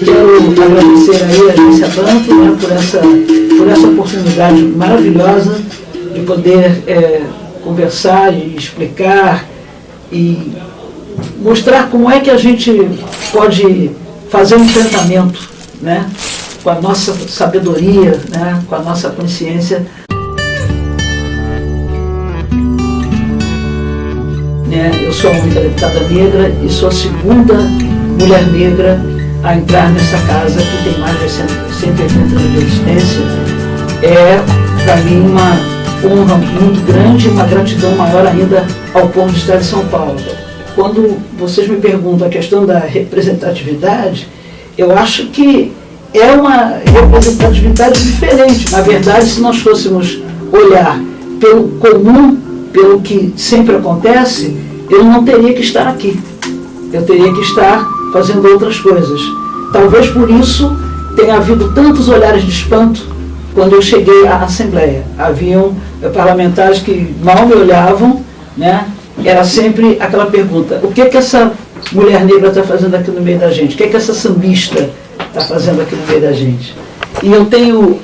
Quero agradecer aí a Agência Banco, né, por essa oportunidade maravilhosa de poder conversar e explicar e mostrar como é que a gente pode fazer um enfrentamento, né, com a nossa sabedoria, né, com a nossa consciência. Eu sou a única deputada negra e sou a segunda mulher negra a entrar nessa casa que tem mais de 180 anos de existência. É, para mim, uma honra muito grande e uma gratidão maior ainda ao povo do Estado de São Paulo. Quando vocês me perguntam a questão da representatividade, eu acho que é uma representatividade diferente. Na verdade, se nós fôssemos olhar pelo comum, pelo que sempre acontece, eu não teria que estar aqui. Eu teria que estar fazendo outras coisas. Talvez por isso tenha havido tantos olhares de espanto quando eu cheguei à Assembleia. Haviam parlamentares que mal me olhavam, né? Era sempre aquela pergunta: o que é que essa mulher negra está fazendo aqui no meio da gente? O que é que essa sambista está fazendo aqui no meio da gente? E eu tenho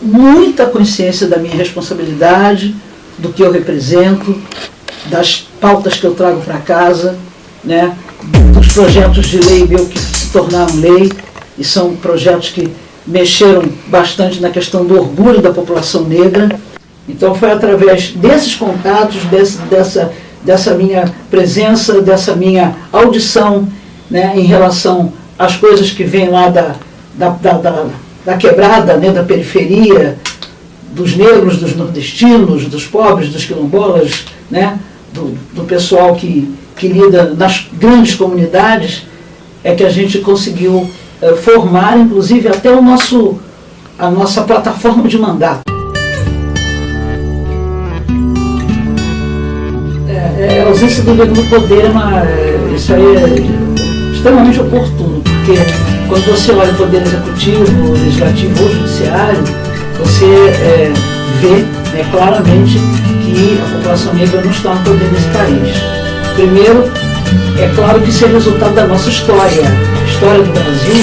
muita consciência da minha responsabilidade, do que eu represento, das pautas que eu trago para casa, né, dos projetos de lei meu que se tornaram lei, e são projetos que mexeram bastante na questão do orgulho da população negra. Então foi através desses contatos, dessa minha presença, dessa minha audição, né, em relação às coisas que vêm lá da quebrada, né, da periferia, dos negros, dos nordestinos, dos pobres, dos quilombolas, né, do pessoal que lida nas grandes comunidades, é que a gente conseguiu formar, inclusive, até a nossa plataforma de mandato. A ausência do negro no poder, isso aí é extremamente oportuno, porque quando você olha o poder executivo, legislativo ou judiciário, você vê claramente que a população negra não está no poder desse país. Primeiro, é claro que isso é resultado da nossa história. A história do Brasil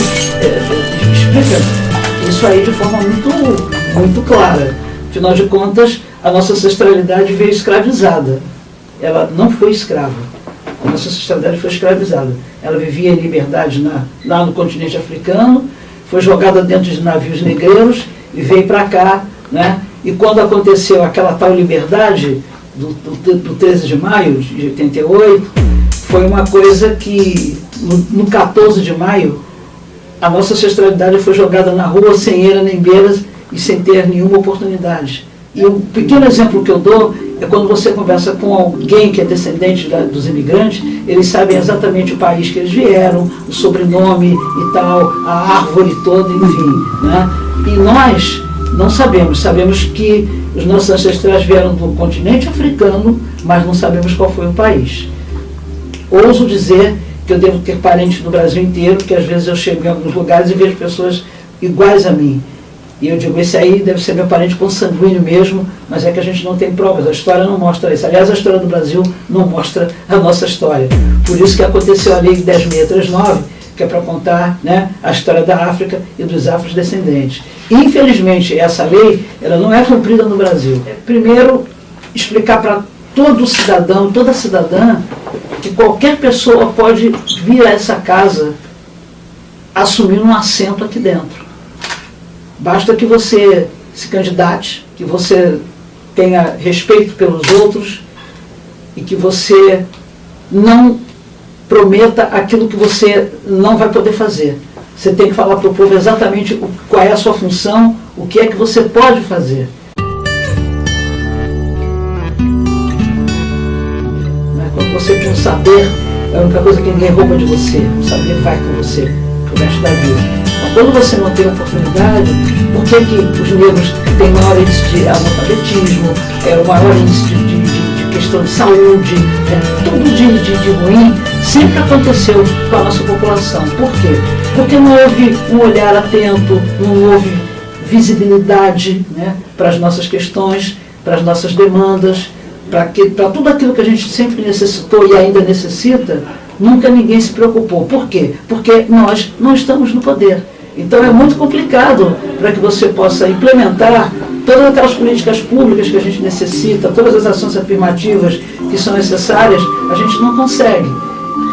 explica isso aí de forma muito clara. Afinal de contas, a nossa ancestralidade veio escravizada. Ela não foi escrava. A nossa ancestralidade foi escravizada. Ela vivia em liberdade lá no continente africano, foi jogada dentro de navios negreiros e veio para cá, né? E quando aconteceu aquela tal liberdade do 13 de maio de 88, foi uma coisa que no 14 de maio a nossa ancestralidade foi jogada na rua sem eira nem beiras e sem ter nenhuma oportunidade. E o pequeno exemplo que eu dou é quando você conversa com alguém que é descendente dos imigrantes, eles sabem exatamente o país que eles vieram, o sobrenome e tal, a árvore toda, enfim, né? E nós não sabemos que os nossos ancestrais vieram do continente africano, mas não sabemos qual foi o país. Ouso dizer que eu devo ter parentes no Brasil inteiro, que às vezes eu chego em alguns lugares e vejo pessoas iguais a mim. E eu digo, esse aí deve ser meu parente consanguíneo mesmo, mas é que a gente não tem provas, a história não mostra isso. Aliás, a história do Brasil não mostra a nossa história. Por isso que aconteceu a Lei 10.639, que é para contar, né, a história da África e dos afrodescendentes. Infelizmente, essa lei ela não é cumprida no Brasil. Primeiro, explicar para todo cidadão, toda cidadã, que qualquer pessoa pode vir a essa casa assumindo um assento aqui dentro. Basta que você se candidate, que você tenha respeito pelos outros e que você não prometa aquilo que você não vai poder fazer. Você tem que falar para o povo exatamente qual é a sua função, o que é que você pode fazer. Quando você tem um saber, é a única coisa que ninguém rouba de você. O saber vai com você pro resto da vida. Então, quando você não tem oportunidade, por que os negros têm maior índice de analfabetismo, o maior índice de questão de saúde, tudo de ruim, sempre aconteceu com a nossa população. Por quê? Porque não houve um olhar atento, não houve visibilidade, né, para as nossas questões, para as nossas demandas, para tudo aquilo que a gente sempre necessitou e ainda necessita, nunca ninguém se preocupou. Por quê? Porque nós não estamos no poder. Então é muito complicado para que você possa implementar todas aquelas políticas públicas que a gente necessita, todas as ações afirmativas que são necessárias, a gente não consegue.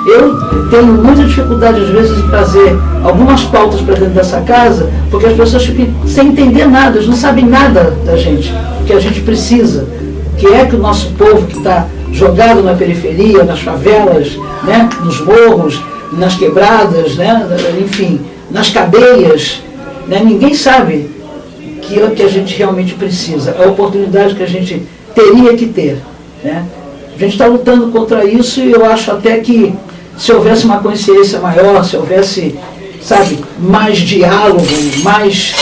Eu tenho muita dificuldade, às vezes, de trazer algumas pautas para dentro dessa casa, porque as pessoas ficam sem entender nada, eles não sabem nada da gente, que a gente precisa, que é que o nosso povo que está jogado na periferia, nas favelas, né, nos morros, nas quebradas, né, enfim, nas cadeias, né, ninguém sabe que é o que a gente realmente precisa, a oportunidade que a gente teria que ter, né? A gente está lutando contra isso e eu acho até que se houvesse uma consciência maior, se houvesse, sabe, mais diálogo, mais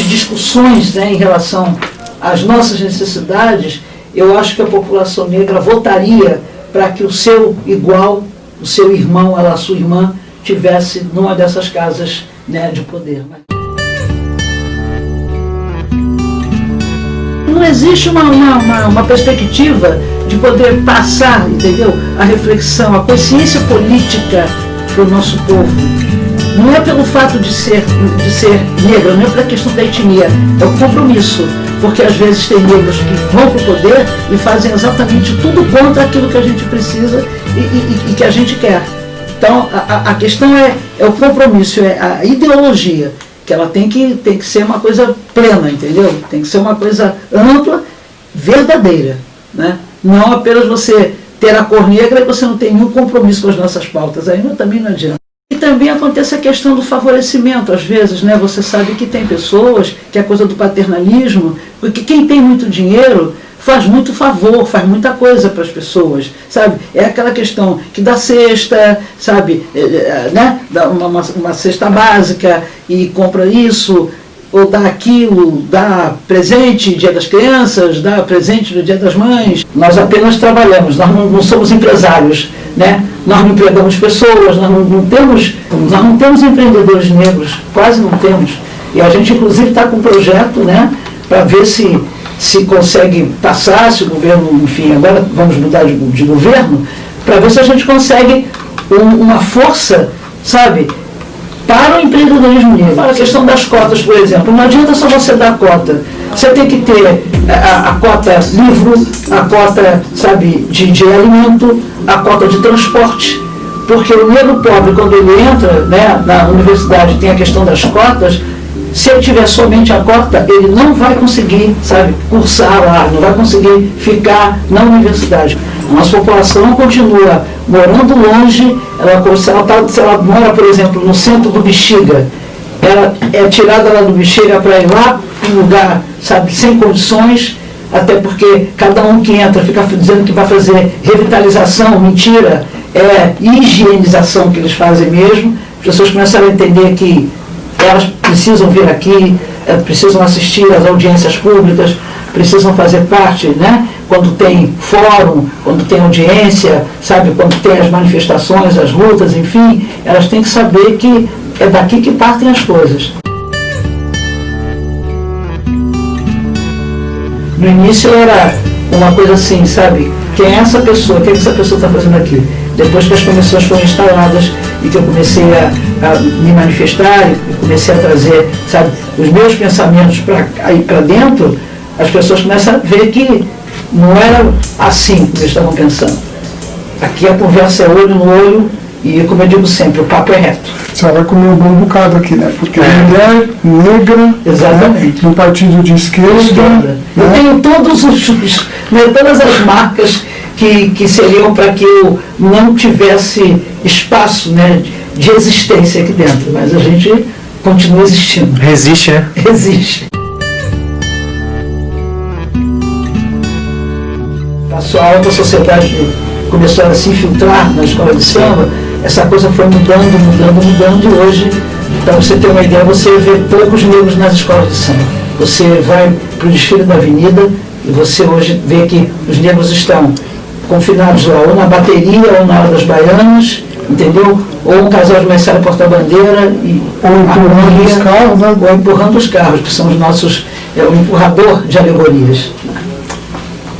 discussões, né, em relação às nossas necessidades, eu acho que a população negra votaria para que o seu igual, o seu irmão, a sua irmã, tivesse numa dessas casas, né, de poder. Não existe uma perspectiva de poder passar, entendeu, a reflexão, a consciência política para o nosso povo. Não é pelo fato de ser negro, não é pela questão da etnia, é o compromisso. Porque às vezes tem negros que vão para o poder e fazem exatamente tudo contra aquilo que a gente precisa e que a gente quer. Então a questão é o compromisso, é a ideologia, que ela tem que ser uma coisa plena, entendeu? Tem que ser uma coisa ampla, verdadeira, né? Não apenas você ter a cor negra e você não tem nenhum compromisso com as nossas pautas, aí também não adianta. E também acontece a questão do favorecimento, às vezes, né? Você sabe que tem pessoas, que é a coisa do paternalismo, porque quem tem muito dinheiro faz muito favor, faz muita coisa para as pessoas, sabe? É aquela questão que dá cesta, sabe, né? Dá uma cesta básica e compra isso, ou dá aquilo, dá presente Dia das Crianças, dá presente no Dia das Mães. Nós apenas trabalhamos, nós não somos empresários, né? Nós não empregamos pessoas, nós não temos empreendedores negros, quase não temos. E a gente, inclusive, está com um projeto, né, para ver se consegue passar, se o governo, enfim, agora vamos mudar de governo, para ver se a gente consegue uma força, sabe, para o empreendedorismo negro. A questão das cotas, por exemplo, não adianta só você dar a cota. Você tem que ter a cota livro, a cota, sabe, de alimento, a cota de transporte, porque o negro pobre, quando ele entra, né, na universidade, tem a questão das cotas. Se ele tiver somente a cota, ele não vai conseguir, sabe, cursar lá, não vai conseguir ficar na universidade. A nossa população continua morando longe, se ela mora, por exemplo, no centro do Bexiga, ela é tirada lá do Bexiga para ir lá em um lugar, sabe, sem condições, até porque cada um que entra fica dizendo que vai fazer revitalização, mentira, é higienização que eles fazem mesmo. As pessoas começaram a entender que elas precisam vir aqui, precisam assistir às audiências públicas, precisam fazer parte, né? Quando tem fórum, quando tem audiência, sabe, quando tem as manifestações, as lutas, enfim, elas têm que saber que é daqui que partem as coisas. No início era uma coisa assim, sabe, quem é essa pessoa, o que essa pessoa está fazendo aqui? Depois que as comissões foram instaladas e que eu comecei a me manifestar e comecei a trazer, sabe, os meus pensamentos para dentro, as pessoas começam a ver que não era assim que eles estavam pensando. Aqui a conversa é olho no olho e, como eu digo sempre, o papo é reto. A senhora vai comer um bom bocado aqui, né? Porque mulher negra, exatamente, né? No partido de esquerda. Né? Eu tenho todas as marcas que seriam para que eu não tivesse espaço, né, de existência aqui dentro, mas a gente continua existindo. Resiste, né? Resiste. A alta sociedade começou a se infiltrar na escola de samba, essa coisa foi mudando e hoje, para você ter uma ideia, você vê poucos negros nas escolas de samba. Você vai para o desfile da avenida e você hoje vê que os negros estão confinados lá, ou na bateria, ou na ala das baianas, entendeu? Ou um casal de mestre porta-bandeira, ou empurrando os carros, né? Ou empurrando os carros, que são os nossos, o empurrador de alegorias.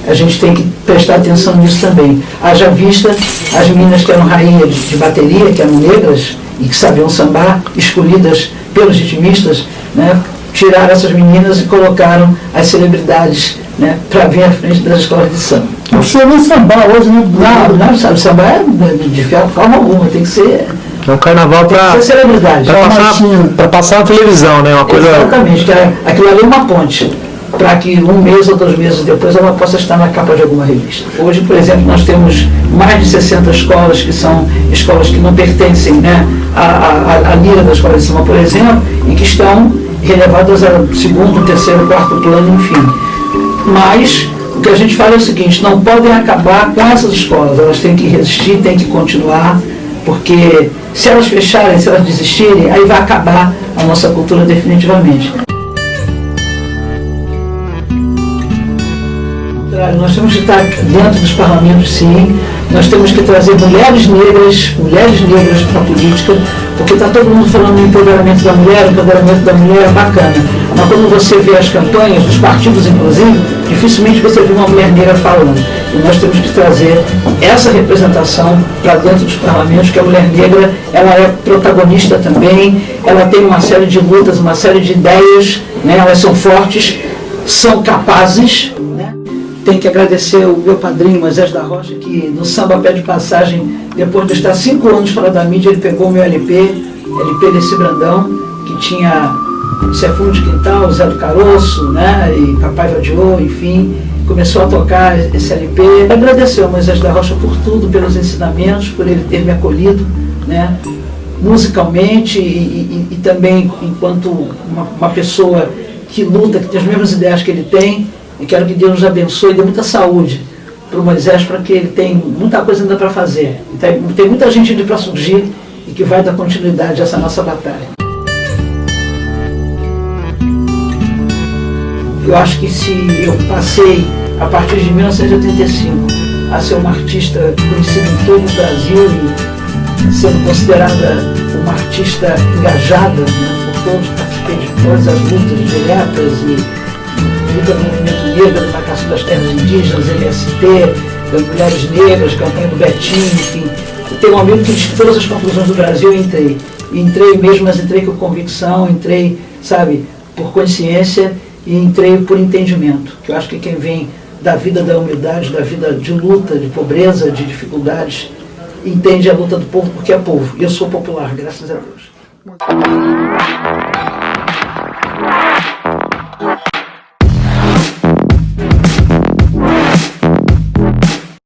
a gente tem que prestar atenção nisso também. Haja vista as meninas que eram rainhas de bateria, que eram negras e que sabiam sambar, escolhidas pelos ritmistas, né, tiraram essas meninas e colocaram as celebridades, né, para vir à frente das escolas de samba. Não precisa nem sambar hoje, né? Não, sabe, sambar de forma alguma, tem que ser... É um carnaval para celebridade. passar na televisão, né? Uma coisa... Exatamente, que aquilo ali é uma ponte, para que 1 mês ou 2 meses depois ela possa estar na capa de alguma revista. Hoje, por exemplo, nós temos mais de 60 escolas que são escolas que não pertencem, né, à linha da escola de samba, por exemplo, e que estão relevadas a 2º, 3º, 4º plano, enfim. Mas o que a gente fala é o seguinte: não podem acabar com essas escolas, elas têm que resistir, têm que continuar, porque se elas fecharem, se elas desistirem, aí vai acabar a nossa cultura definitivamente. Nós temos que estar dentro dos parlamentos, sim. Nós temos que trazer mulheres negras para a política, porque está todo mundo falando do empoderamento da mulher, o empoderamento da mulher é bacana. Mas quando você vê as campanhas dos partidos, inclusive, dificilmente você vê uma mulher negra falando. E nós temos que trazer essa representação para dentro dos parlamentos, que a mulher negra, ela é protagonista também, ela tem uma série de lutas, uma série de ideias, né? Elas são fortes, são capazes, né? Tem que agradecer o meu padrinho, Moisés da Rocha, que no Samba Pé de Passagem, depois de estar 5 anos fora da mídia, ele pegou o meu LP desse Brandão, que tinha Zé Fundo de Quintal, Zé do Caroço, né, e Papai Vadiou, enfim, começou a tocar esse LP. Agradecer ao Moisés da Rocha por tudo, pelos ensinamentos, por ele ter me acolhido, né, musicalmente e também enquanto uma pessoa que luta, que tem as mesmas ideias que ele tem. E quero que Deus nos abençoe e dê muita saúde para o Moisés, para que ele tenha muita coisa ainda para fazer. Tem muita gente ainda para surgir e que vai dar continuidade a essa nossa batalha. Eu acho que se eu passei, a partir de 1985, a ser uma artista conhecida em todo o Brasil e sendo considerada uma artista engajada, né, por todos, participei de todas as lutas diretas e luta do movimento negro, da marcação das terras indígenas, MST, das mulheres negras, campanha do Betinho, enfim. Eu tenho um amigo que diz que todas as conclusões do Brasil eu entrei. E entrei mesmo, mas entrei com convicção, entrei, sabe, por consciência e entrei por entendimento. Que eu acho que quem vem da vida da humildade, da vida de luta, de pobreza, de dificuldades, entende a luta do povo porque é povo. E eu sou popular, graças a Deus.